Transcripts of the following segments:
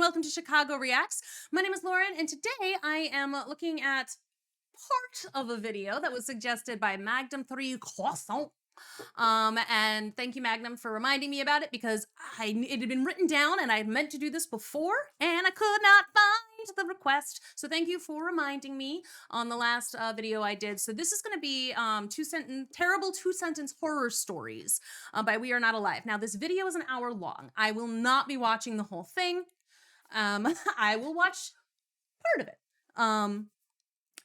welcome to Chicago Reacts. My name is Lauren, and today I am looking at part of a video that was suggested by Magnum3 Croissant. And thank you, Magnum, for reminding me about it because it had been written down and I had meant to do this before and I could not find the request. So thank you for reminding me on the last video I did. So this is going to be terrible two-sentence horror stories by We Are Not Alive. Now, this video is an hour long. I will not be watching the whole thing. I will watch part of it.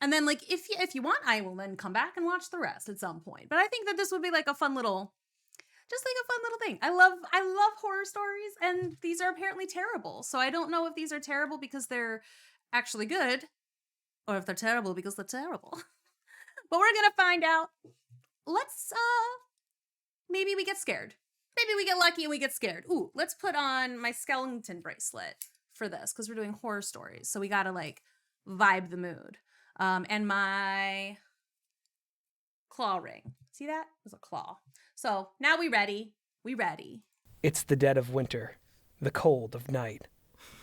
And then, like, if you want, I will then come back and watch the rest at some point. But I think that this would be like a fun little, thing. I love horror stories, and these are apparently terrible. So I don't know if these are terrible because they're actually good, or if they're terrible because they're terrible. But we're gonna find out. Let's maybe we get scared. Maybe we get lucky and we get scared. Ooh, let's put on my skeleton bracelet for this because we're doing horror stories. So we gotta like vibe the mood. And my claw ring. See that? It was a claw. So now we ready. We ready. It's the dead of winter, the cold of night,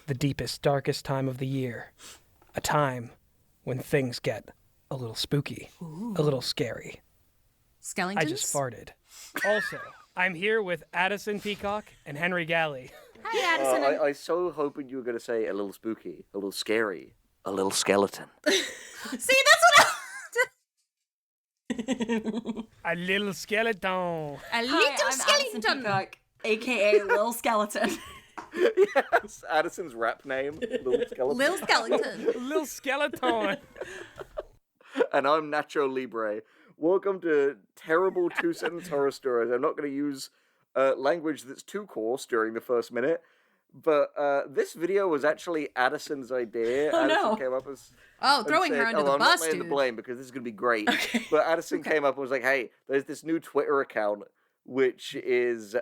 the deepest, darkest time of the year. A time when things get a little spooky, a little scary. Skellingtons? I just farted. Also, I'm here with Addison Peacock and Henry Galley. Hi, Addison. I so hoping you were going to say a little spooky, a little scary, a little skeleton. See, that's what A little skeleton. a little Hi, I'm skeleton. Addison Peacock, aka Lil Skeleton. Yes, Addison's rap name, Little Skeleton. Little skeleton. Little skeleton. And I'm Nacho Libre. Welcome to terrible two-sentence horror stories. I'm not going to use language that's too coarse during the first minute, but this video was actually Addison's idea. Oh, Addison no. came up as... Oh, throwing her under the I'm bus, not laying dude. the blame because this is going to be great. Okay. But Addison came up and was like, hey, there's this new Twitter account which is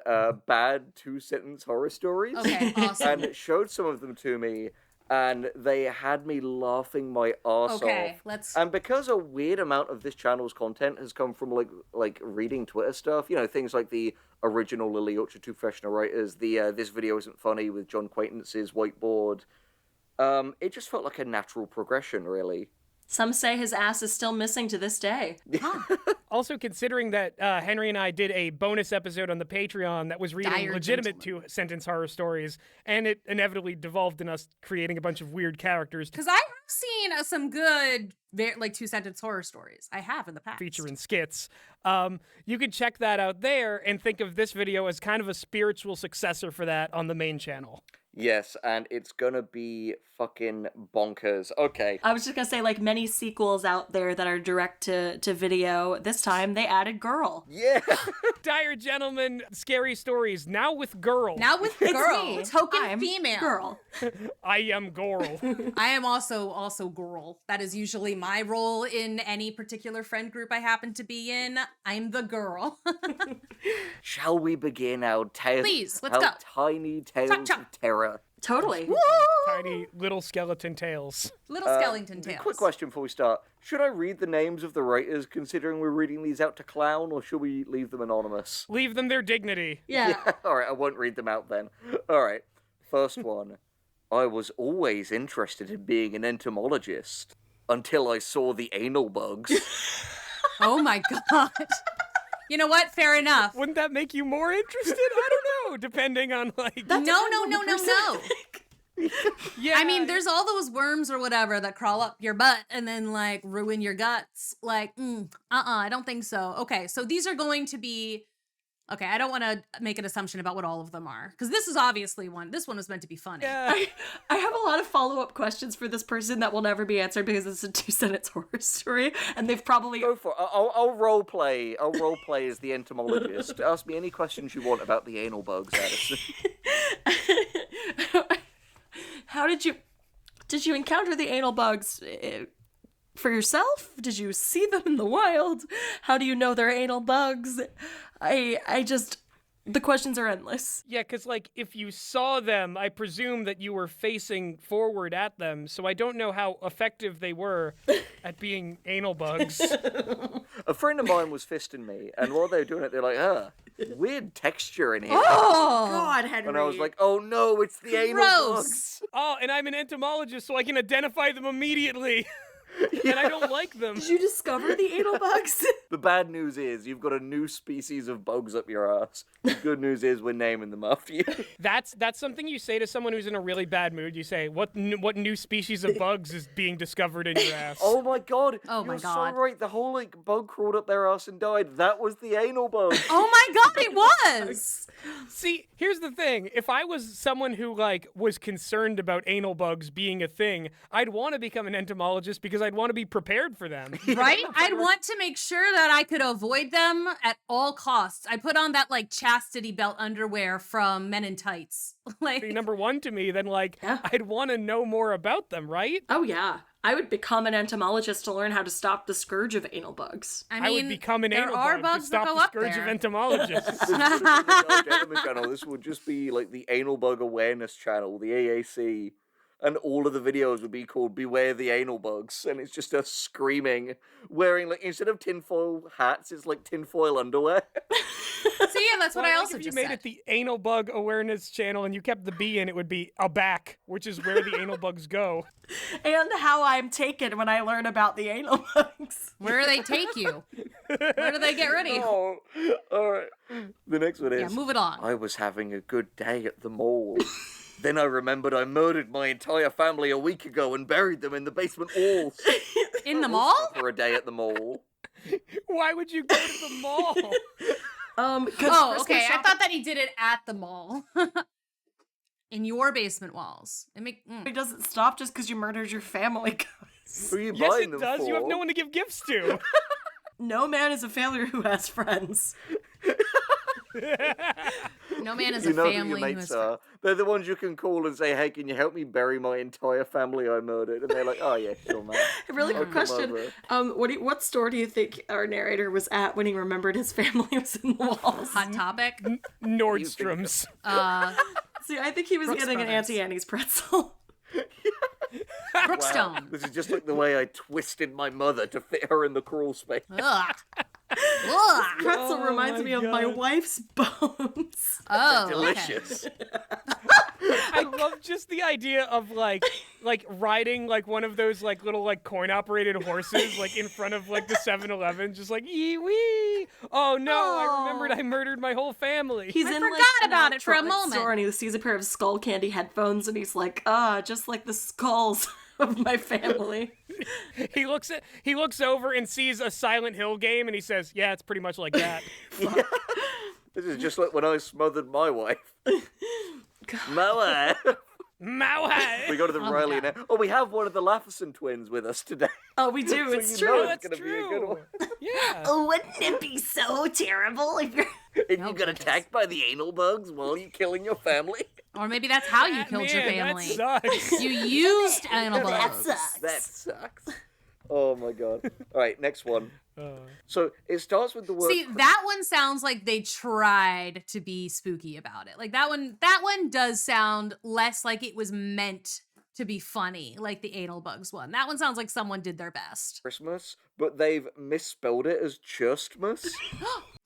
bad two-sentence horror stories. Okay, awesome. And it showed some of them to me, and they had me laughing my arse Okay, off. let's... And because a weird amount of this channel's content has come from like reading Twitter stuff, you know, things like the original Lily Ultra Two Professional Writers, the This Video Isn't Funny with John Quaintance's whiteboard, it just felt like a natural progression, really. Some say his ass is still missing to this day. Also, considering that Henry and I did a bonus episode on the Patreon that was reading Dire legitimate gentleman. two-sentence horror stories, and it inevitably devolved in us creating a bunch of weird characters to Because I have seen some good, two-sentence horror stories. I have in the past. feature in skits. You can check that out there and think of this video as kind of a spiritual successor for that on the main channel. Yes, and it's gonna be fucking bonkers. Okay. I was just gonna say, like many sequels out there that are direct to video, this time they added girl. Yeah. Dire Gentleman, scary stories, now with girl. Now with It's girl. me. Token I'm female. Girl. I am Goral. I am also girl. That is usually my role in any particular friend group I happen to be in. I'm the girl. Shall we begin our tales? Please, let's our go. tiny tales Chop, chop. of terror. Totally. Woo! Tiny little skeleton tails. Little skeleton tails. Quick question before we start. Should I read the names of the writers considering we're reading these out to clown, or should we leave them anonymous? Leave them their dignity. Yeah. Alright, I won't read them out then. Alright, first one. I was always interested in being an entomologist until I saw the anal bugs. Oh my god. You know what? Fair enough. Wouldn't that make you more interested? I don't know, depending on like... No. Yeah. I mean, there's all those worms or whatever that crawl up your butt and then like ruin your guts. Like, I don't think so. Okay, so these are going to be... Okay, I don't want to make an assumption about what all of them are. Because this is obviously one. This one was meant to be funny. Yeah. I have a lot of follow-up questions for this person that will never be answered because it's a two-sentence horror story, and they've probably... Go for it. I'll role play. I'll role play as the entomologist. Ask me any questions you want about the anal bugs, Addison. How did you encounter the anal bugs for yourself? Did you see them in the wild? How do you know they're anal bugs? The questions are endless. Yeah, because, like, if you saw them, I presume that you were facing forward at them, so I don't know how effective they were at being anal bugs. A friend of mine was fisting me, and while they were doing it, they're like, weird texture in here. Oh, God, Henry. And I was like, oh no, it's the anal Gross. bugs. Oh, and I'm an entomologist, so I can identify them immediately. And I don't like them. Did you discover the anal bugs? The bad news is you've got a new species of bugs up your ass. The good news is we're naming them after you. That's something you say to someone who's in a really bad mood. You say, what new species of bugs is being discovered in your ass? Oh my god. Oh my You're God. so right. The whole bug crawled up their ass and died. That was the anal bug. oh my God, it was. See, here's the thing. If I was someone who, was concerned about anal bugs being a thing, I'd want to become an entomologist because I'd want to be prepared for them. Right? I'd want to make sure that I could avoid them at all costs. I put on that chastity belt underwear from Men in Tights. Be number one to me, then Yeah. I'd want to know more about them, right? Oh, yeah. I would become an entomologist to learn how to stop the scourge of anal bugs. I I mean, would become an there anal are bug bugs to that stop go the up scourge there. of entomologists. This would be the Gentleman channel. This would just be like the Anal Bug Awareness channel, the AAC. And all of the videos would be called Beware the Anal Bugs. And it's just us screaming, wearing, instead of tinfoil hats, it's tinfoil underwear. See, and that's what I also if you just made said. it the Anal Bug Awareness channel and you kept the B in, it would be aback, which is where the anal bugs go. And how I'm taken when I learn about the anal bugs. Where do they take you? Where do they get rid of you? Oh, all right. The next one is, Yeah, move it on. I was having a good day at the mall. Then I remembered I murdered my entire family a week ago and buried them in the basement walls. In the mall? For a day at the mall. Why would you go to the mall? Oh, okay. I thought that he did it at the mall. In your basement walls. It doesn't stop just because you murdered your family, guys. Who are you Yes, buying it them does. for? You have no one to give gifts to. No man is a failure who has friends. No man is You a know who family your who mates has are. They're the ones you can call and say, hey, can you help me bury my entire family I murdered? And they're like, oh yeah, sure, man. Really I'll quick come question. over. What store do you think our narrator was at when he remembered his family was in the walls? Hot Topic. Nordstrom's. See, I think he was Brooks getting an Brothers. Auntie Annie's pretzel. Brookstone. Wow, this is just like the way I twisted my mother to fit her in the crawl space. Ugh. Ugh. Pretzel Oh reminds my me of my God. wife's bones. Oh, okay. Delicious. I love just the idea of riding one of those little coin operated horses in front of the 7-Eleven, just yee wee. Oh no, I remembered I murdered my whole family. He's I in forgot an about it for a electronics moment. store and he sees a pair of skull candy headphones and he's like, just like the skulls of my family. He looks over and sees a Silent Hill game and he says, yeah, it's pretty much like that. This is just like when I smothered my wife. My wife. Maui. We go to the Oh my Riley God. now. Oh, we have one of the Lafferson twins with us today. Oh, we do. So It's you true. know That's it's gonna be a good true. one. Yeah. Oh, wouldn't it be so terrible if you're... And Oh, you got goodness. attacked by the anal bugs while you're killing your family? Or maybe that's how you killed your Man, family. that sucks. You used anal bugs. That sucks. Oh my god. All right, next one. So it starts with the word. See, that one sounds like they tried to be spooky about it. That one does sound less like it was meant to be funny, like the anal bugs one. That one sounds like someone did their best. Christmas, but they've misspelled it as Churstmas.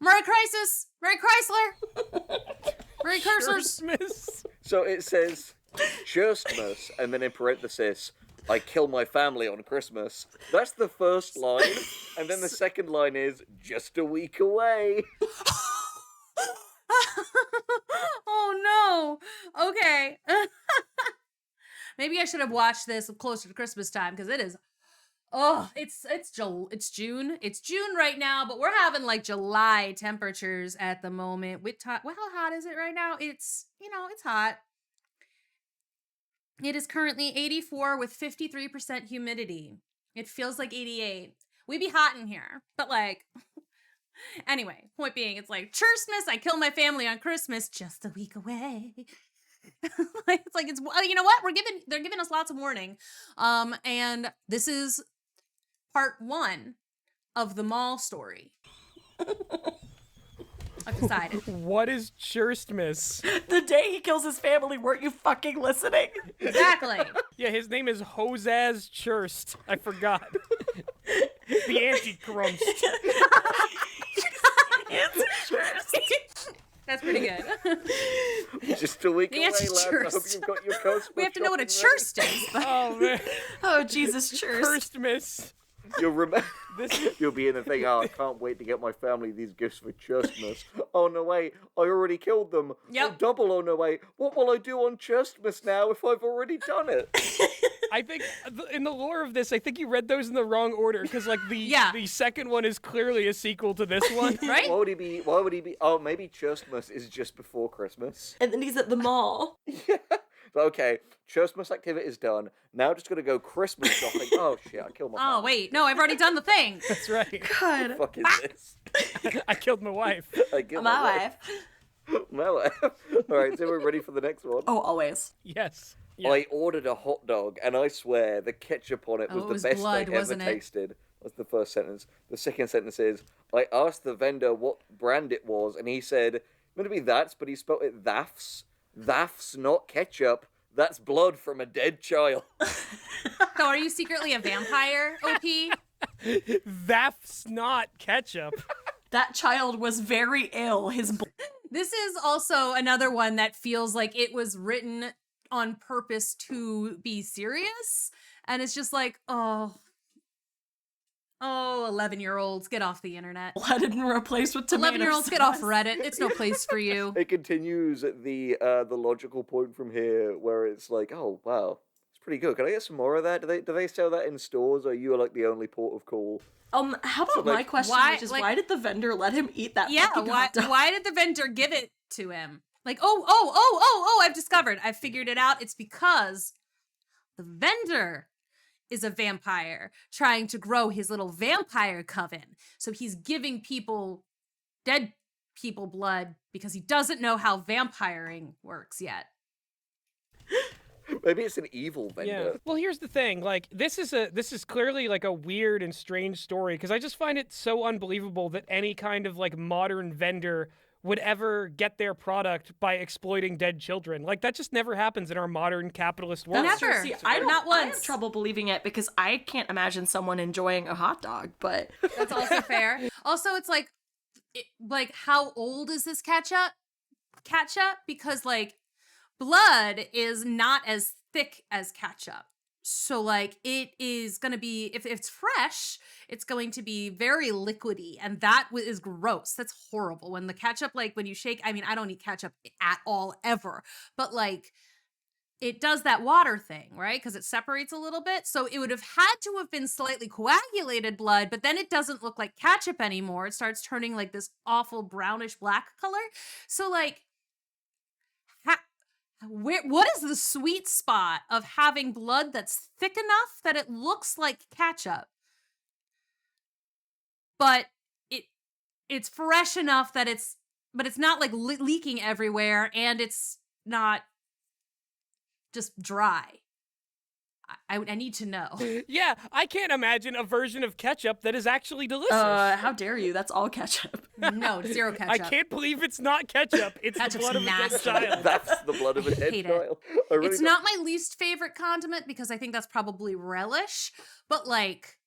Merry Crisis! Merry Chrysler! Merry Cursors! Christmas. So it says Churstmas, and then in parenthesis, I kill my family on Christmas. That's the first line, and then the second line is just a week away. Oh no! Okay. Maybe I should have watched this closer to Christmas time because it is. Oh, it's June. It's June right now, but we're having July temperatures at the moment. Well, how hot is it right now? It's hot. It is currently 84 with 53% humidity. It feels like 88. We be hot in here, but anyway, point being, it's Christmas. I kill my family on Christmas, just a week away. It's you know what? They're giving us lots of warning. And this is part 1 of the mall story. I've decided. What is Churstmas? The day he kills his family, weren't you fucking listening? Exactly. Yeah, his name is Hosaz Churst. I forgot. The Antichrist. It's That's pretty good. Just a week The away, lads. I hope anti-churst. you've got your coats. We have to know what a churst is. But... Oh man, Oh, Jesus, cheers. cursed miss. You'll remember. This You'll be in the thing. Oh, I can't wait to get my family these gifts for Christmas. Oh no, wait! I already killed them. Yep. Oh, double. Oh no, wait! What will I do on Christmas now if I've already done it? I think in the lore of this, I think you read those in the wrong order because like the second one is clearly a sequel to this one. Right? Why would he be? Why would he be? Oh, maybe Christmas is just before Christmas. And then he's at the mall. Okay, Christmas activity is done. Now just gonna go Christmas shopping. Oh shit! I killed my. Oh, family. wait. No, I've already done the thing. That's right. God. What the fuck is this? I killed my wife. I killed My wife. My wife. All right, so we're ready for the next one. Oh, always. Yes. Yeah. I ordered a hot dog, and I swear the ketchup on it was Oh, it the was best blood, I'd ever wasn't it? tasted. That's the first sentence. The second sentence is, I asked the vendor what brand it was, and he said, meant to be that's, but he spelled it thafs. Thafs, not ketchup. That's blood from a dead child. So are you secretly a vampire, OP? That's not ketchup. That child was very ill. His This is also another one that feels like it was written on purpose to be serious. And it's just like, oh, 11-year-olds, get off the internet. blood and replaced with tomato 11-year-olds, get off Reddit. It's no place for you. It continues at the logical point from here where it's like, oh, wow, it's pretty good. Can I get some more of that? Do they sell that in stores, or are you like the only port of call? How about like, my question, why- which is like- why did the vendor let him eat that Yeah, fucking why hot dog? why did the vendor give it to him? Like, I've discovered. I've figured it out. It's because the vendor is a vampire trying to grow his little vampire coven. So he's giving people, dead people, blood because he doesn't know how vampiring works yet. Maybe it's an evil Yeah. vendor. Well, here's the thing. Like, this is clearly like a weird and strange story because I just find it so unbelievable that any kind of like modern vendor would ever get their product by exploiting dead children. Like, that just never happens in our modern capitalist world. That's Never. true. See, I don't, Not I have once. trouble believing it because I can't imagine someone enjoying a hot dog, but That's also fair. Also, it's like, how old is this ketchup? Because like, blood is not as thick as ketchup. So like, it is going to be, if it's fresh, it's going to be very liquidy, and that is gross. That's horrible. When the ketchup, like when you shake, I mean, I don't eat ketchup at all ever, but like, it does that water thing, right? Because it separates a little bit. So it would have had to have been slightly coagulated blood, but then it doesn't look like ketchup anymore. It starts turning like this awful brownish black color. So like, what is the sweet spot of having blood that's thick enough that it looks like ketchup, but it's fresh enough that it's not like leaking everywhere, and it's not just dry. I need to know. Yeah, I can't imagine a version of ketchup that is actually delicious. how dare you? That's all ketchup. No, zero ketchup. I can't believe it's not ketchup. It's the Ketchup's blood of a dead nasty. child. That's the blood of a dead hate it. child. I really It's don't- not my least favorite condiment because I think that's probably relish, but like,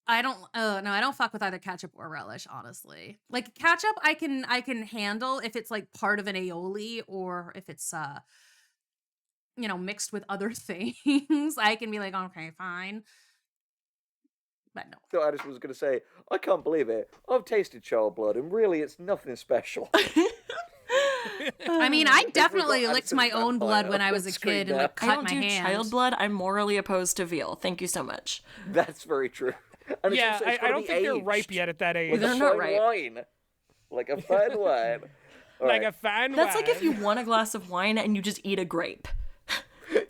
I don't fuck with either ketchup or relish, honestly. Like ketchup I can handle if it's like part of an aioli, or if it's mixed with other things. I can be like, okay, fine. But no. So I just was going to say, I can't believe it. I've tasted child blood, and really, it's nothing special. I mean, I got definitely licked Addison's my own blood vampire when I on was a screen kid and now. like I cut don't my do hand. child blood. I'm morally opposed to veal. Thank you so much. That's very true. And it's Yeah, also, it's I gotta don't be think they're aged. ripe yet at that age. Like They're a not fine ripe. wine. Like a fine wine. All Like right. a fine That's like if you wine. want a glass of wine and you just eat a grape.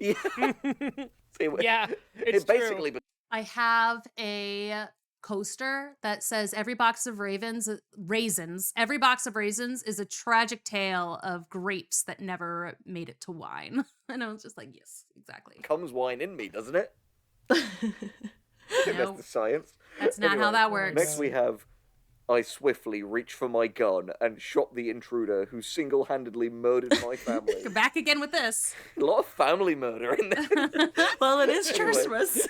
Yeah. See, Yeah, it's it basically. I have a coaster that says every box of every box of raisins is a tragic tale of grapes that never made it to wine. And I was just like, yes, exactly. Comes wine in me, doesn't it? No, That's the science. that's not how Anyway, that works. Next we have I swiftly reached for my gun and shot the intruder who single-handedly murdered my family. You're back again with this. A lot of family murder in there. Well, it is Anyway. Christmas.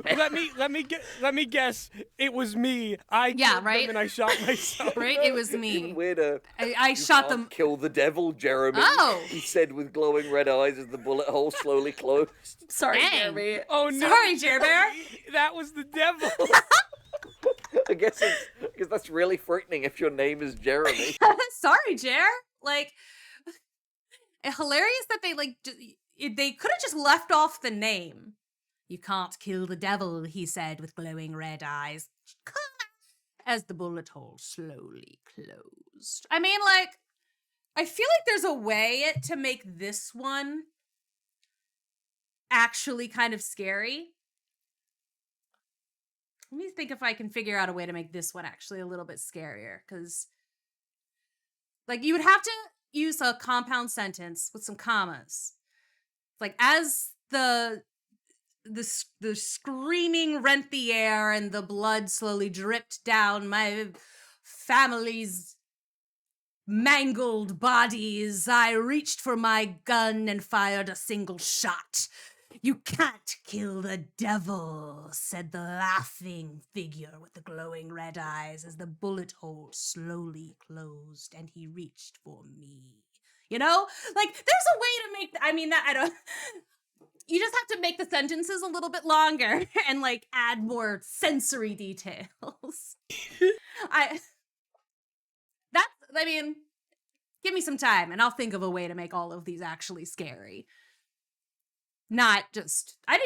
Let me guess. It was me. I Yeah, killed right? them and I shot myself. Right? It was Even me. weirder. I You shot can't them. Kill the devil, Jeremy. Oh. He said with glowing red eyes as the bullet hole slowly closed. Sorry, Dang. Jeremy. Oh no! Sorry, Jer Bear. That was the devil. I guess that's really frightening if your name is Jeremy. Sorry, Jer. Like, hilarious that they they could have just left off the name. You can't kill the devil, he said with glowing red eyes, as the bullet hole slowly closed. I mean, like, I feel like there's a way to make this one actually kind of scary. Let me think if I can figure out a way to make this one actually a little bit scarier, because, like, you would have to use a compound sentence with some commas. Like, as the screaming rent the air and the blood slowly dripped down my family's mangled bodies, I reached for my gun and fired a single shot. You can't kill the devil, said the laughing figure with the glowing red eyes as the bullet hole slowly closed and he reached for me. You know? Like, there's a way to make, I don't, you just have to make the sentences a little bit longer and, like, add more sensory details. Give me some time and I'll think of a way to make all of these actually scary. Not just, I'll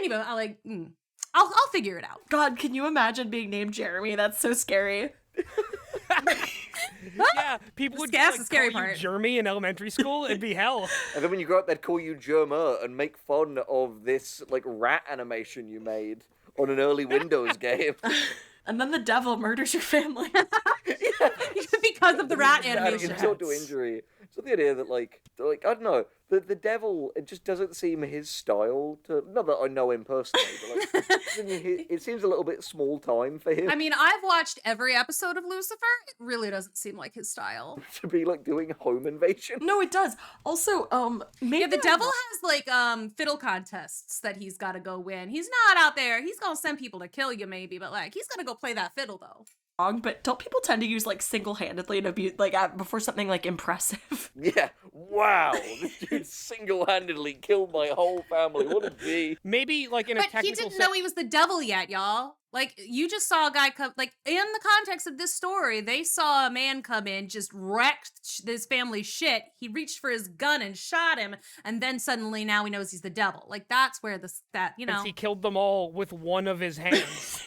figure it out. God, can you imagine being named Jeremy? That's so scary. Yeah, people would That's like, the scary call you part. Jeremy in elementary school. It'd be hell. And then when you grow up, they'd call you Germa and make fun of this like rat animation you made on an early Windows game. And then the devil murders your family. Because of the rat Adding animation. insult to injury. So the idea that like I don't know, the devil, it just doesn't seem his style to. Not that I know him personally, but like it seems a little bit small time for him I mean, I've watched every episode of Lucifer. It really doesn't seem like his style. to be like doing home invasion. No, it does. Also, maybe Yeah, the devil has like fiddle contests that he's got to go win. He's not out there. He's gonna send people to kill you, maybe, but like he's gonna go play that fiddle though. wrong, but don't people tend to use like single-handedly to be like before something like impressive? Yeah, wow, this dude single-handedly killed my whole family. What a G. Maybe like in a But he technical didn't know he was the devil yet, y'all. Like, you just saw a guy come, like, in the context of this story, they saw a man come in, just wrecked this family's shit. He reached for his gun and shot him, and then suddenly now he knows he's the devil. Like, that's where you know. He killed them all with one of his hands.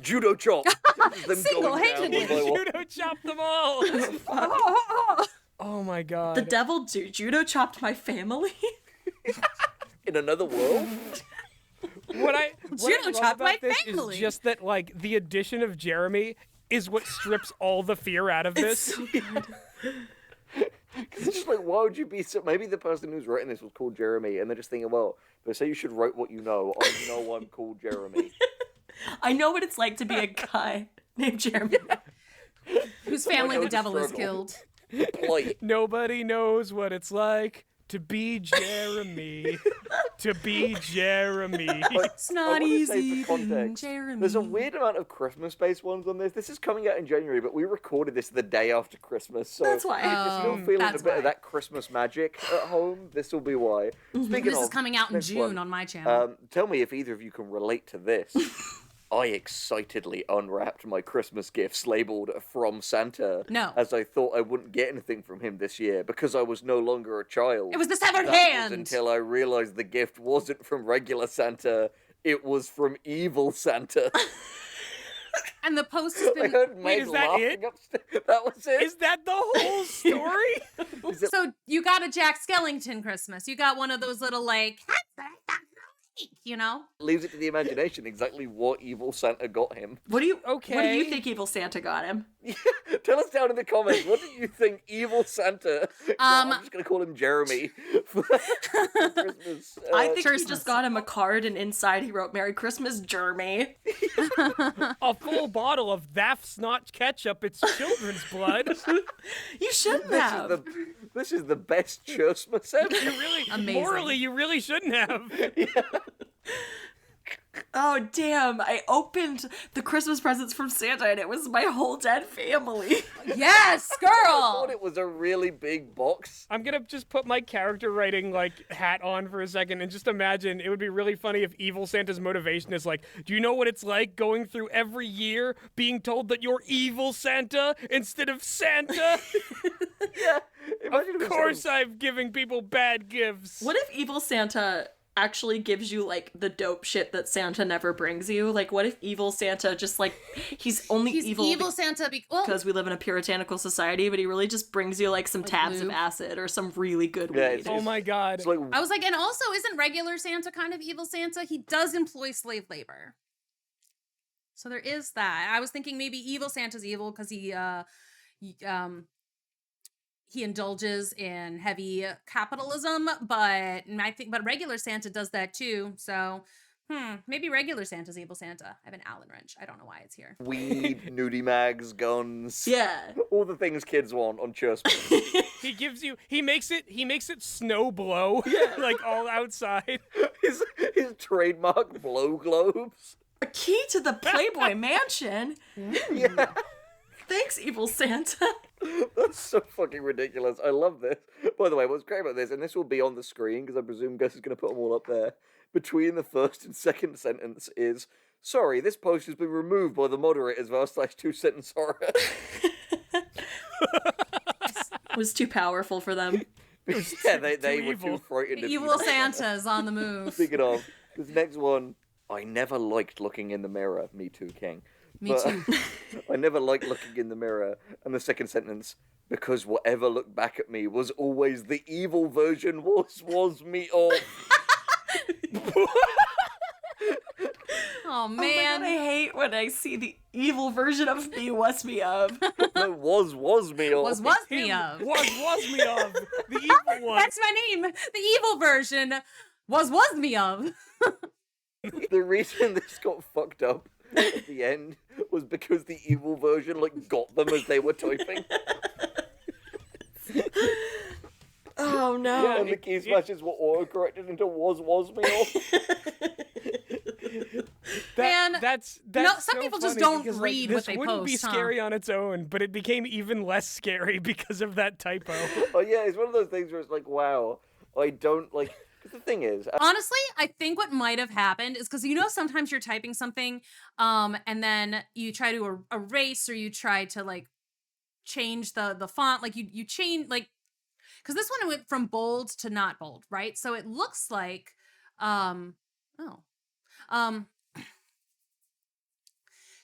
Judo chop. Them Single-handedly. going down one by one. Judo chopped them all. Oh my god. The devil judo chopped my family. In another world? What I Judo love chopped my about this family. is just that like the addition of Jeremy is what strips all the fear out of this. So good. It's just like, why would you be so... Maybe the person who's writing this was called Jeremy, and they're just thinking, well, they say you should write what you know. I know I'm called Jeremy. I know what it's like to be a guy named Jeremy. Whose family the the devil has struggle. killed. Plight. Nobody knows what it's like to be Jeremy. To be Jeremy. It's not I wanna say easy for being context, Jeremy. There's a weird amount of Christmas-based ones on this. This is coming out in January, but we recorded this the day after Christmas, so That's why. if you're still Oh, feeling a that's bit why. of that Christmas magic at home, this will be why. Speaking This of, is coming out in next June one, on my channel. tell me if either of you can relate to this. I excitedly unwrapped my Christmas gifts labeled from Santa. No. As I thought I wouldn't get anything from him this year because I was no longer a child. It was the severed That hand. was until I realized the gift wasn't from regular Santa. It was from evil Santa. And the post has I been. heard Meg is that laughing it? upstairs. That was it. Is that the whole story? Is it- So you got a Jack Skellington Christmas. You got one of those little like, you know. leaves it to the imagination exactly what evil Santa got him. What do you Okay. What do you think evil Santa got him? Tell us down in the comments, what did you think Evil Santa, I'm just going to call him Jeremy, for Christmas? I think he Christmas. just got him a card, and inside he wrote "Merry Christmas, Jeremy." A full bottle of That's not ketchup, it's children's blood. You shouldn't have. This is the best Christmas ever. You really, Amazing. morally, you really shouldn't have. Oh, damn. I opened the Christmas presents from Santa, and it was my whole dead family. Yes, I girl. thought it was a really big box. I'm gonna just put my character writing hat on for a second and just imagine it would be really funny if Evil Santa's motivation is like, do you know what it's like going through every year being told that you're Evil Santa instead of Santa? Yeah. Imagine if Of it's course I'm giving people bad gifts. What if Evil Santa actually gives you, the dope shit that Santa never brings you? What if Evil Santa just, he's only He's evil Santa because we live in a puritanical society, but he really just brings you, some tabs of lube? acid or some really good Yeah, weed. it's- Oh my god. It's like, I was like, and also, isn't regular Santa kind of evil Santa? He does employ slave labor. So there is that. I was thinking maybe evil Santa's evil because he indulges in heavy capitalism, but regular Santa does that too. So, maybe regular Santa's evil Santa. I have an Allen wrench. I don't know why it's here. weed, nudie mags, guns. Yeah. All the things kids want on Christmas. He makes it snow blow, all outside. his trademark blow globes. A key to the Playboy Mansion? Yeah. Thanks, Evil Santa. That's so fucking ridiculous. I love this. By the way, what's great about this, and this will be on the screen because I presume Gus is going to put them all up there, between the first and second sentence is, sorry, this post has been removed by the moderators of r/2-sentence horror. It was too powerful for them. Yeah, they were evil. too frightened of Evil Santa's on the move. Speaking of, this next one, I never liked looking in the mirror. Me too, King. Me too. I never liked looking in the mirror. And the second sentence, because whatever looked back at me was always the evil version was me off. Oh Oh my man. God, I hate when I see the evil version of me was me of. No, was me off. was me of. Was me of. The evil one. That's my name. The evil version was me of. The reason this got fucked up at the end was because the evil version got them as they were typing. Oh no. And the key smashes were auto-corrected into was me off. Man, That's some so people just funny don't because, read this what they wouldn't be post, huh? scary on its own, but it became even less scary because of that typo. Oh yeah, it's one of those things where it's like, wow, I don't like. Because the thing is, honestly, I think what might have happened is because sometimes you're typing something, and then you try to erase or you try to change the font, you change because this one went from bold to not bold, right? So it looks like,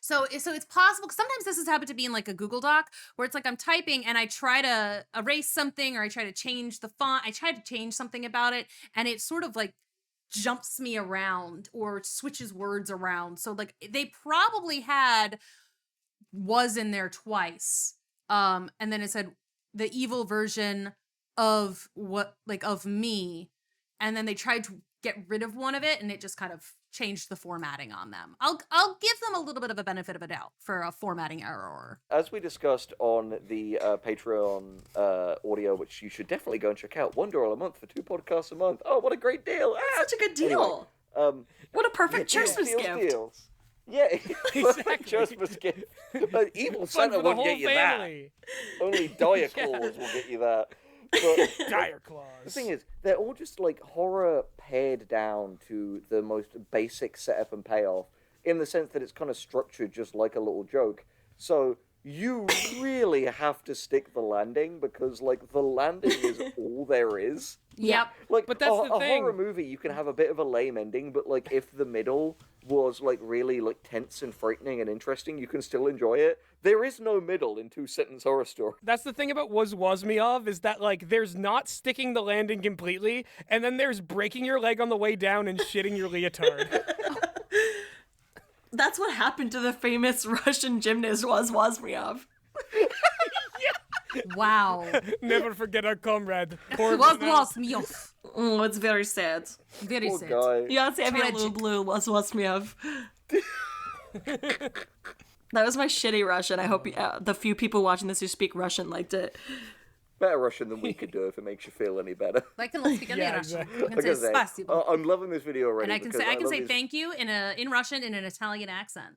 So it's possible, because sometimes this has happened to be in a Google Doc where it's I'm typing and I try to erase something or I try to change the font. I try to change something about it and it sort of jumps me around or switches words around. So they probably had was in there twice. And then it said the evil version of of me. And then they tried to get rid of one of it and it just kind of changed the formatting on them. I'll give them a little bit of a benefit of a doubt for a formatting error. as we discussed on the Patreon audio, which you should definitely go and check out, $1 a month for 2 podcasts a month. Oh, what a great deal! Such a good deal. Anyway, What a perfect yeah, Christmas deals, gift. Deals. Yeah, Exactly. Christmas gift. Evil Fun Santa for the won't whole get you family. that. Only Dire Claws will get you that. But Dire claws. the thing is, they're all just horror pared down to the most basic setup and payoff, in the sense that it's kind of structured just like a little joke. So you really have to stick the landing, because the landing is all there is. Yep. But that's a the thing. horror movie, you can have a bit of a lame ending, but if the middle was really tense and frightening and interesting, you can still enjoy it. There is no middle in 2-sentence horror story. That's the thing about was me of, is that there's not sticking the landing completely, and then there's breaking your leg on the way down and shitting your leotard. That's what happened to the famous Russian gymnast was me of. Wow. Never forget our comrade. Was me off. Oh, it's very sad. Very Poor sad. guy. Ja, sehr viel Tragic. blue was me of. That was my shitty Russian. I hope the few people watching this who speak Russian liked it. Better Russian than we could do if it makes you feel any better. I can speak any Yeah, Russian. exactly. I can say Like I say, spasibo. I'm loving this video already. And I can because say love these thank you in Russian in an Italian accent.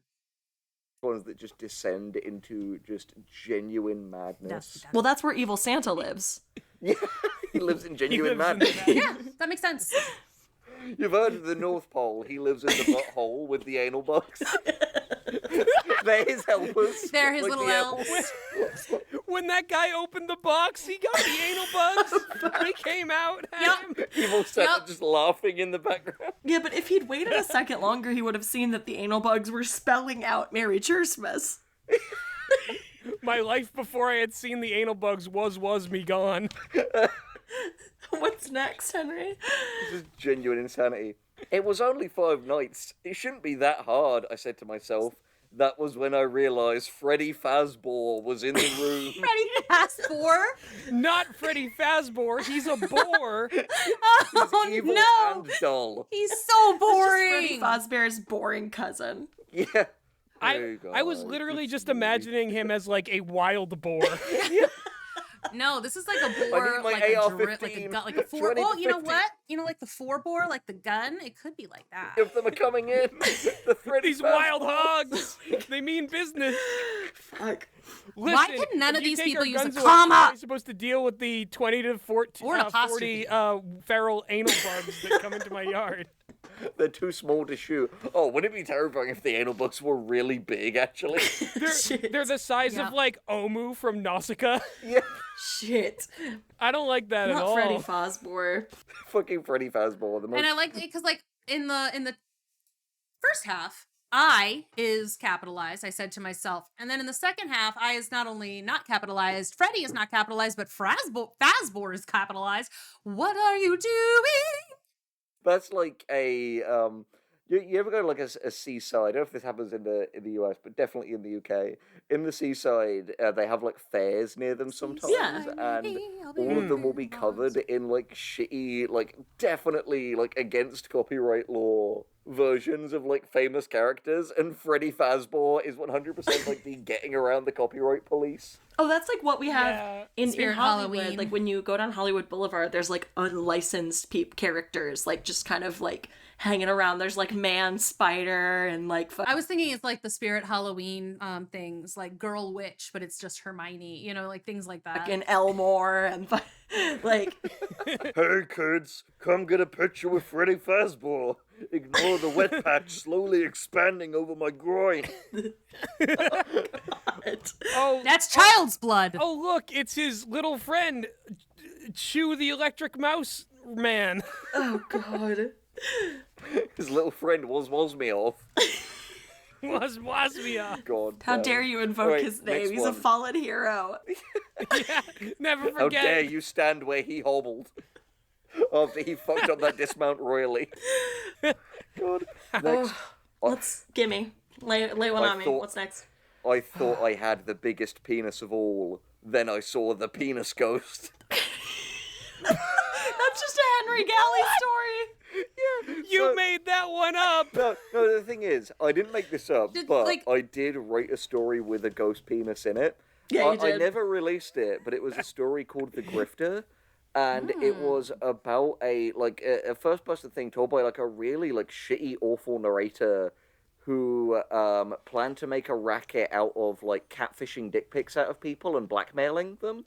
ones that just descend into just genuine madness. Well, that's where evil Santa lives. Yeah, he lives in He genuine lives in madness. the- Yeah, that makes sense. You've heard of the North Pole. He lives in the butthole with the anal bugs. They're his helpers. They're his like little the elves. When that guy opened the box, he got the anal bugs. They came out at him. Evil Santa Yep. just laughing in the background. Yeah, but if he'd waited a second longer, he would have seen that the anal bugs were spelling out Merry Christmas. My life before I had seen the anal bugs was me gone. What's next, Henry? This is genuine insanity. It was only 5 nights. It shouldn't be that hard, I said to myself. That was when I realised Freddy Fazbear was in the room. Freddy Fazbear? Not Freddy Fazbear. He's a boar. Oh Evil no! and dull. He's so Freddy boring. Fazbear's boring cousin. Yeah. There you go. I was literally just imagining him as like a wild boar. No, this is like a I boar, need my like a AR-15, drip, like a gun, like a four. 20 to Oh, you know 50. what? You know, like the 4-bore, like the gun. It could be like that. If them are coming in, the Freddy These Fazbear. wild hogs. They mean business. Fuck. Listen, Why can none if of you these take people our use a guns away, comma? how are we supposed to deal with the 20 to 14, Or an 40 feral anal bugs that come into my yard? They're too small to shoot. Oh, wouldn't it be terrifying if the anal bugs were really big, actually? They're the size Yeah. of like Omu from Nausicaa. Yeah. Shit. I don't like that at Not all. Freddy Fazbear. Fucking Freddy Fazbear. The most... And I like it because, like, in the first half, I is capitalized. I said to myself, and then in the second half, I is not only not capitalized, Freddy is not capitalized, but Fazbear is capitalized. What are you doing? That's like a you ever go to like a seaside? I don't know if this happens in the US, but definitely in the UK. In the seaside, they have like fairs near them sometimes, Yeah. and all of them will be covered in like shitty, like definitely like against copyright law versions of like famous characters, and Freddy Fazbear is 100% like the getting around the copyright police. Oh, that's like what we have Yeah. in Spirit Hollywood. Halloween. Like when you go down Hollywood Boulevard, there's like unlicensed characters, like just kind of like hanging around. There's like Man Spider and like I was thinking it's like the Spirit Halloween things, like Girl Witch, but it's just Hermione, you know, like things like that. fucking Elmore and like Hey kids, come get a picture with Freddy Fazbear. Ignore the wet patch slowly expanding over my groin. Oh, That's child's blood. oh, look, it's his little friend, Chew the Electric Mouse Man. oh god. His little friend was me off. Was Wasmia. God. How damn. dare you invoke Alright, his name? next He's one. a fallen hero. Yeah, never How forget. dare you stand where he hobbled after he fucked up that dismount royally. God. Next. Let's gimme. Lay one I on me. thought- What's next? I thought I had the biggest penis of all. Then I saw the penis ghost. That's just a Henry Galley story. You made that one up. No, the thing is, I didn't make this up, Did, but like- I did write a story with a ghost penis in it. Yeah, you I did. never released it, but it was a story called The Grifter, and it was about a first-person thing told by like a really like shitty, awful narrator who planned to make a racket out of like catfishing dick pics out of people and blackmailing them,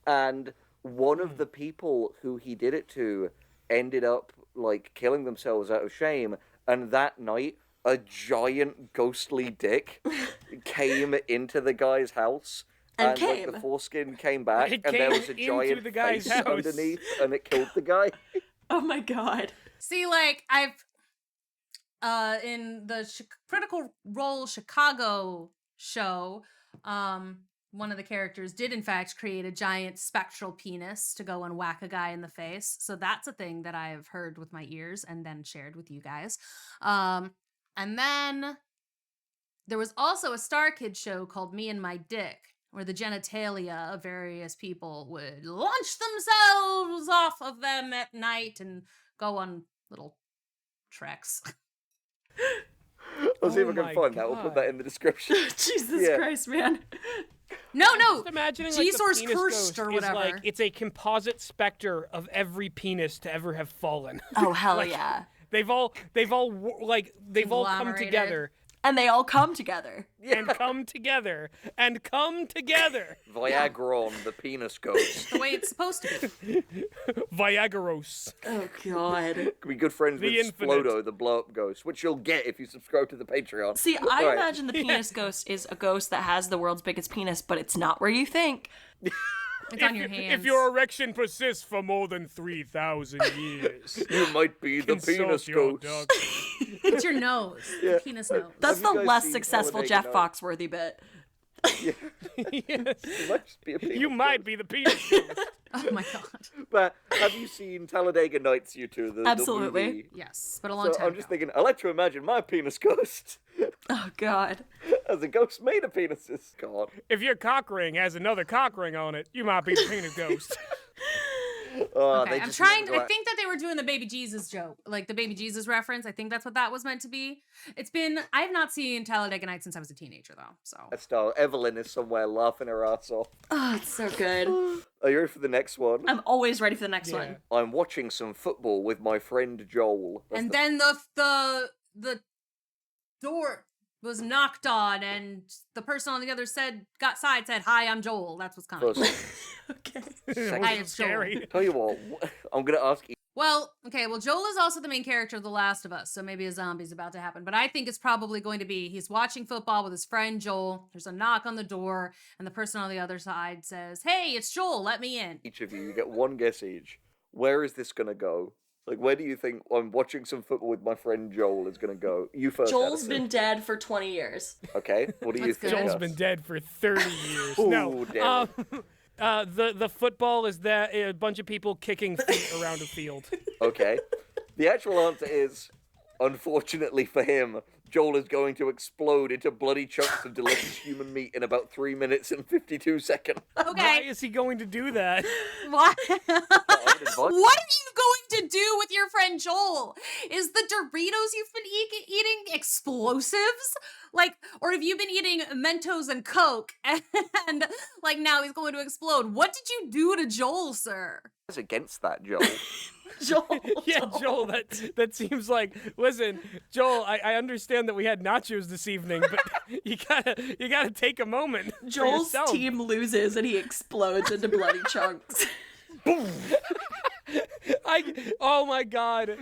and one of the people who he did it to ended up like killing themselves out of shame, and that night a giant ghostly dick came into the guy's house, And like, came. the foreskin came back, It and there came was a into giant the guy's face house. underneath, and it killed the guy. Oh my god. See, like I've in the Critical Role Chicago show, one of the characters did in fact create a giant spectral penis to go and whack a guy in the face. So that's a thing that I have heard with my ears and then shared with you guys. And then there was also a Star Kid show called Me and My Dick, or the genitalia of various people would launch themselves off of them at night and go on little treks. I'll see if Oh I can my find that. We'll put that God. in the description. Jesus Yeah. Christ, man. No, Just imagining like, Jesus the penis cursed ghost or is whatever. like it's a composite specter of every penis to ever have fallen. Oh, hell Like, yeah. they've all come Conglomerated. together And they all come together. and come together and come together. Viagra on the penis ghost. The way it's supposed to be. Viagaros. Oh, God. Can be good friends The with infinite. Splodo, the blow-up ghost, which you'll get if you subscribe to the Patreon. See, I All right. imagine the penis ghost is a ghost that has the world's biggest penis, but it's not where you think. It's on your hands. If your erection persists for more than 3,000 years, You might be the consult penis your ghost. doctor. It's your nose. The penis nose. That's Have the you guys less seen successful Talladega Jeff Nights? Foxworthy bit. Yes. You might just be a penis You might ghost. be the penis ghost. Oh my god. But have you seen Talladega Nights, you two? The Absolutely. movie? Yes, but a long So time I'm just ago. thinking, I like to imagine my penis ghost Oh, God. as a ghost made of penises. God. If your cock ring has another cock ring on it, you might be the penis ghost. Oh, Okay, they I'm just trying. never go I out- think that they were doing the baby Jesus joke, like the baby Jesus reference. I think that's what that was meant to be. It's been. I have not seen Talladega Nights since I was a teenager, though. So That style. Evelyn is somewhere laughing her ass off. Oh, it's so good. Are you ready for the next one? I'm always ready for the next Yeah. one. I'm watching some football with my friend Joel. That's and the- then the door was knocked on, and the person on the other said, "Hi, I'm Joel." That's what's coming. First, Okay. Hi, it's scary. tell you what, I'm gonna ask you. Well, okay, well, Joel is also the main character of The Last of Us, so maybe a zombie's about to happen. But I think it's probably going to be he's watching football with his friend Joel. There's a knock on the door, and the person on the other side says, "Hey, it's Joel, let me in." Each of you get one guess each. Where is this gonna go? Like, where do you think I'm watching some football with my friend Joel is gonna go? You first. Joel's Addison. been dead for 20 years. Okay. What do you That's think? good. Joel's Gus? been dead for 30 years. Ooh, No. damn The football is that a bunch of people kicking feet around a field. Okay. The actual answer is, unfortunately for him, Joel is going to explode into bloody chunks of delicious human meat in about 3 minutes and 52 seconds. Why Okay. is he going to do that? What? advise- What are you going to do with your friend Joel? Is the Doritos you've been eating explosives? Like, or have you been eating Mentos and Coke and like now he's going to explode? What did you do to Joel, sir? What's against that, Joel? Joel. Yeah, Joel, that seems like. Listen, Joel, I understand that we had nachos this evening, but you gotta take a moment. for Joel's yourself. team loses and he explodes into bloody chunks. Oh my God,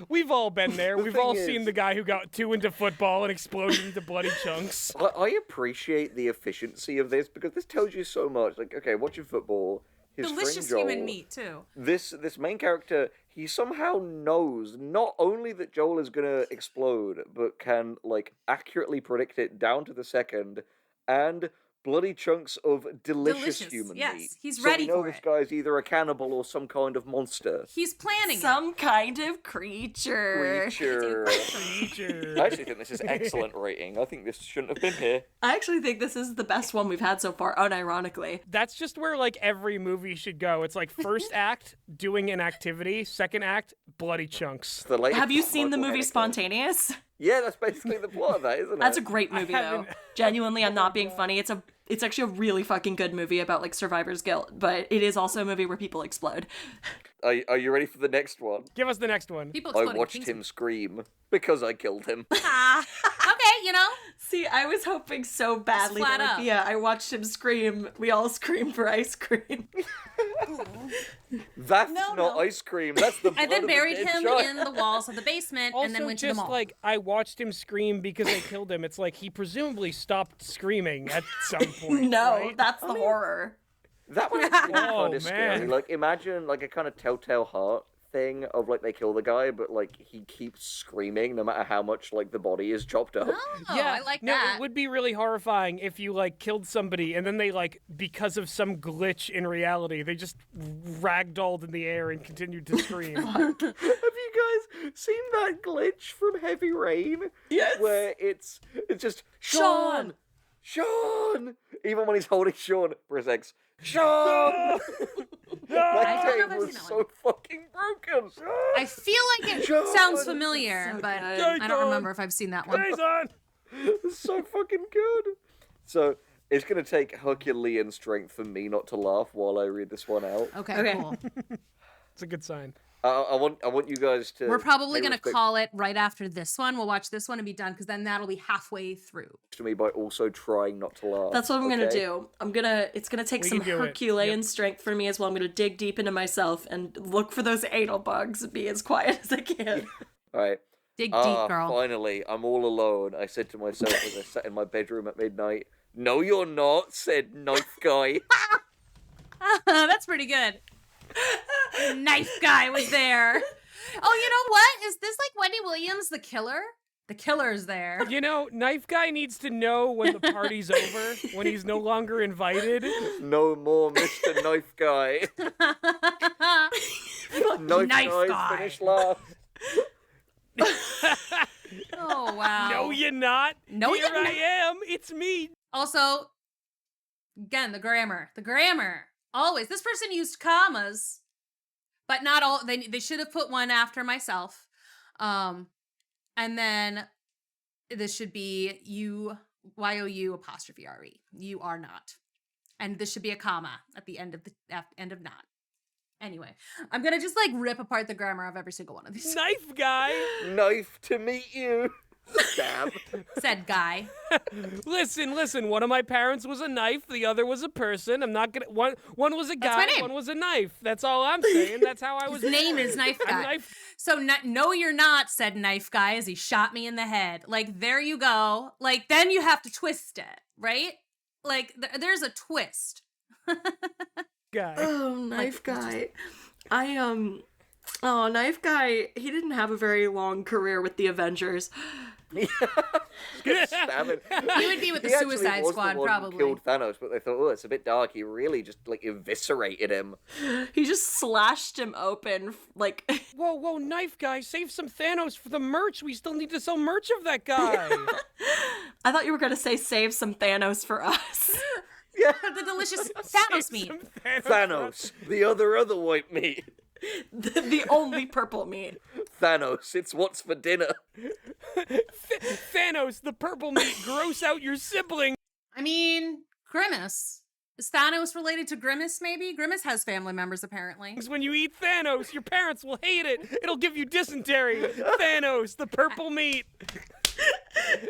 we've all been there. We've all thing seen is- the guy who got too into football and exploded into bloody chunks. I appreciate the efficiency of this because this tells you so much. Like, okay, watching football, his Delicious friend Joel, human meat too. This main character, he somehow knows not only that Joel is gonna explode, but can like accurately predict it down to the second, and bloody chunks of delicious human yes. meat. He's So ready we know for this it. guy's either a cannibal or some kind of monster. He's planning it. Some kind of creature. Creature. Creature. I actually think this is excellent rating. I think this shouldn't have been here. I actually think this is the best one we've had so far, unironically. That's just where like every movie should go. It's like first act doing an activity, second act bloody chunks. The latest Have you seen the Michael movie Haneke. Spontaneous? Yeah, that's basically the plot of that, isn't it? That's a great movie, though. haven't- Genuinely, I'm not being funny. It's actually a really fucking good movie about like survivor's guilt, but it is also a movie where people explode. Are you ready for the next one? Give us the next one. People I exploding watched King's- him scream because I killed him. Ah, okay, you know. See, I was hoping so badly flat that, up. yeah, I watched him scream. We all scream for ice cream. That's No, not no. ice cream. That's the blood And then of a buried dead him child. in the walls of the basement Also, and then went to the just mall. like I watched him scream because I killed him. It's like he presumably stopped screaming at some point. No, right? that's the horror. That one actually Oh, kind of scary. man. Like, imagine like a kind of telltale heart thing of like they kill the guy, but like he keeps screaming no matter how much like the body is chopped up. Oh, Yeah, I like no, that. it would be really horrifying if you like killed somebody and then they like because of some glitch in reality they just ragdolled in the air and continued to scream. Have you guys seen that glitch from Heavy Rain? Yes. Where it's just Sean! Sean! Even when he's holding Sean for his ex. Sean! I That don't know game if I've was seen that so one. fucking broken. I feel like it John! sounds familiar, So but good. I don't remember if I've seen that one. Jason! It's so fucking good. So it's gonna take Herculean strength for me not to laugh while I read this one out. Okay, cool. It's a good sign. I want you guys to. We're probably pay going to respect call it right after this one. We'll watch this one and be done because then that'll be halfway through. to me by also trying not to laugh. That's what I'm gonna okay? do. It's gonna take We some can do it. Herculean strength for me as well. I'm gonna dig deep into myself and look for those anal bugs and be as quiet as I can. All right. Dig deep, girl. Finally, I'm all alone. I said to myself as I sat in my bedroom at midnight, "No, you're not," said Knife Guy. That's pretty good. Knife guy was there. Oh, you know what? Is this like Wendy Williams, the killer? The killer's there. You know, Knife Guy needs to know when the party's over, when he's no longer invited. No more Mr. Knife Guy. Knife Guy. Guy finished last. Oh, wow. No, you're not. No, Here you're I not. am. It's me. Also, again, the grammar. The grammar. Always. This person used commas, but not all. They should have put one after myself. And then this should be you, YOU apostrophe RE. You are not. And this should be a comma at the end of end of not. Anyway, I'm gonna just like rip apart the grammar of every single one of these. Knife Guy. Nice to meet you. Stab. Said guy. Listen. One of my parents was a knife. The other was a person. I'm not gonna. One was a That's my guy. name. One was a knife. That's all I'm saying. That's how I was. His name is Knife I'm Guy. Knife. So no, you're not, said Knife Guy as he shot me in the head. Like, there you go. Like, then you have to twist it, right? Like, there's a twist. Guy. Oh, Knife Guy. Oh, Knife Guy, he didn't have a very long career with the Avengers. Stabbing. He would be with the He actually Suicide was the Squad, one who probably. killed Thanos, but they thought, oh, it's a bit dark. He really just like eviscerated him. He just slashed him open, like... Whoa, Knife Guy, save some Thanos for the merch. We still need to sell merch of that guy. I thought you were gonna say save some Thanos for us. Yeah, The delicious Thanos Save meat. some Thanos, the other white meat. The only purple meat. Thanos, it's what's for dinner. Thanos, the purple meat, gross out your sibling. I mean, Grimace. Is Thanos related to Grimace, maybe? Grimace has family members, apparently. When you eat Thanos, your parents will hate it. It'll give you dysentery. Thanos, the purple meat.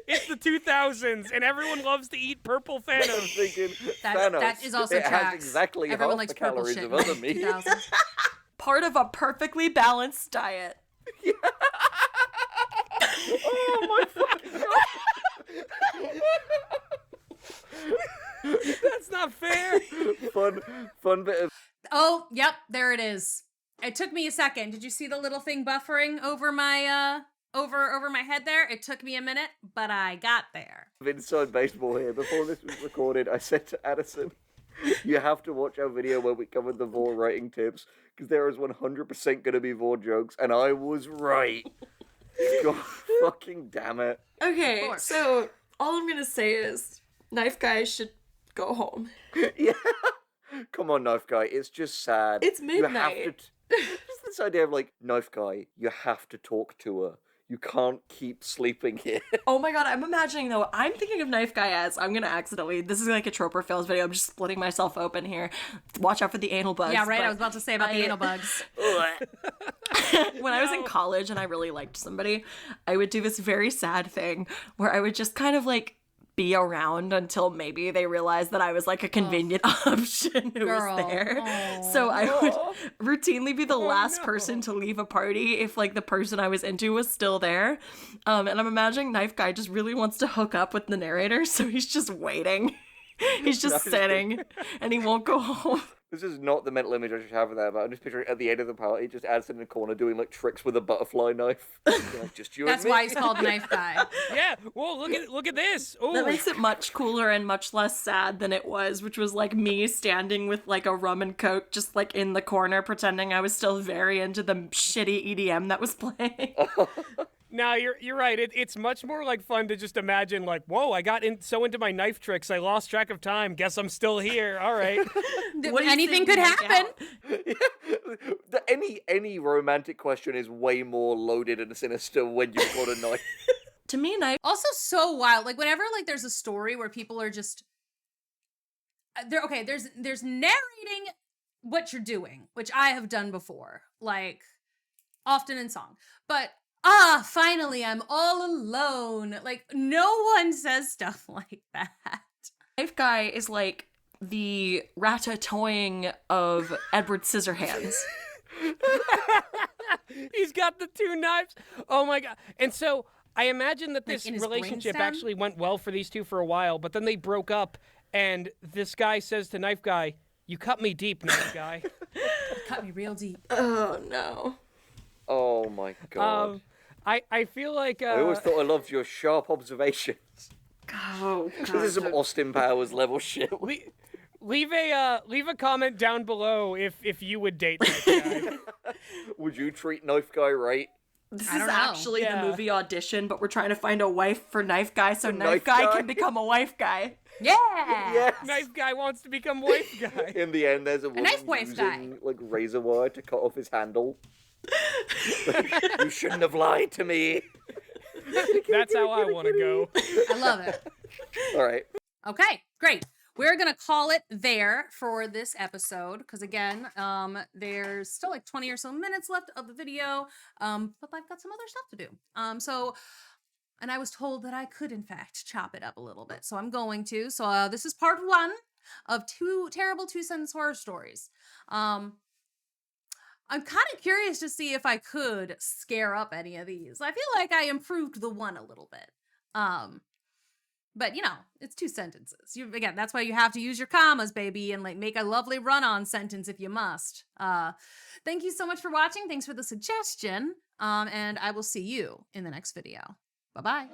It's the 2000s, and everyone loves to eat purple I'm Thanos. thinking, That Thanos, is also it tracks. has exactly Everyone half likes the purple calories shit of in other the meat. 2000s. Part of a perfectly balanced diet. Oh my fucking That's not fair. god! Fun bit of Oh, yep, there it is. It took me a second. Did you see the little thing buffering over my over my head there? It took me a minute, but I got there. inside baseball here. Before this was recorded, I said to Addison, "You have to watch our video where we covered the Vor writing tips because there is 100% going to be Vor jokes," and I was right. God fucking damn it! Okay, course. so all I'm gonna say is Knife Guy should go home. Yeah, come on, Knife Guy. It's just sad. It's You have midnight. to. Just this idea of like, Knife Guy, you have to talk to her. You can't keep sleeping here. Oh my god, I'm imagining though, I'm thinking of Knife Guy as, I'm gonna accidentally, this is like a trope or fails video, I'm just splitting myself open here. Watch out for the anal bugs. Yeah, right. but I was about to say about the anal bugs. when I was in college and I really liked somebody, I would do this very sad thing where I would just kind of like be around until maybe they realized that I was like a convenient option who Girl. was there. Aw. So I would routinely be the last no. person to leave a party if like the person I was into was still there. And I'm imagining Knife Guy just really wants to hook up with the narrator, so he's just waiting. He's just Nice. sitting and he won't go home. This is not the mental image I should have of that, but I'm just picturing at the end of the party, just Addison in the corner doing like tricks with a butterfly knife. Like, just you That's and me. why he's called Knife Guy. Yeah. Well, look at this. Oh, That makes it much cooler and much less sad than it was, which was like me standing with like a rum and coke just like in the corner pretending I was still very into the shitty EDM that was playing. No, you're right. It's much more like fun to just imagine like, whoa, I got so into my knife tricks, I lost track of time. Guess I'm still here. All right. What do you Anything think could we make happen. out? Any romantic question is way more loaded and sinister when you've got a knife. To me, knife. Also so wild. Like whenever like there's a story where people are just there's narrating what you're doing, which I have done before, like often in song. But finally I'm all alone. Like no one says stuff like that. Knife guy is like the ratatouille of Edward Scissorhands. He's got the 2 knives. Oh my god. And so I imagine that Like, this in his relationship brainstem? actually went well for these two for a while, but then they broke up, and this guy says to Knife Guy, "You cut me deep, Knife Guy." Cut me real deep. Oh no. Oh my god. I feel like I always thought I loved your sharp observations. Oh This is some Austin Powers level shit. leave a comment down below if you would date Knife Guy. Would you treat Knife Guy right? This I is don't know. actually Yeah. the movie audition, but we're trying to find a wife for Knife Guy so Knife Knife Guy Guy. can become a wife guy. Yeah. Yes. Knife Guy wants to become Wife Guy. In the end, there's a woman knife wife using like razor wire to cut off his handle. You shouldn't have lied to me. That's how I want to go. I love it. All right. Okay, great. We're gonna call it there for this episode because again, there's still like 20 or so minutes left of the video, but I've got some other stuff to do. And I was told that I could in fact chop it up a little bit, so I'm going to. So this is part 1 of 2 terrible 2-sentence horror stories. I'm kind of curious to see if I could scare up any of these. I feel like I improved the one a little bit. But you know, it's 2 sentences. Again, that's why you have to use your commas, baby, and like make a lovely run-on sentence if you must. Thank you so much for watching. Thanks for the suggestion. And I will see you in the next video. Bye-bye.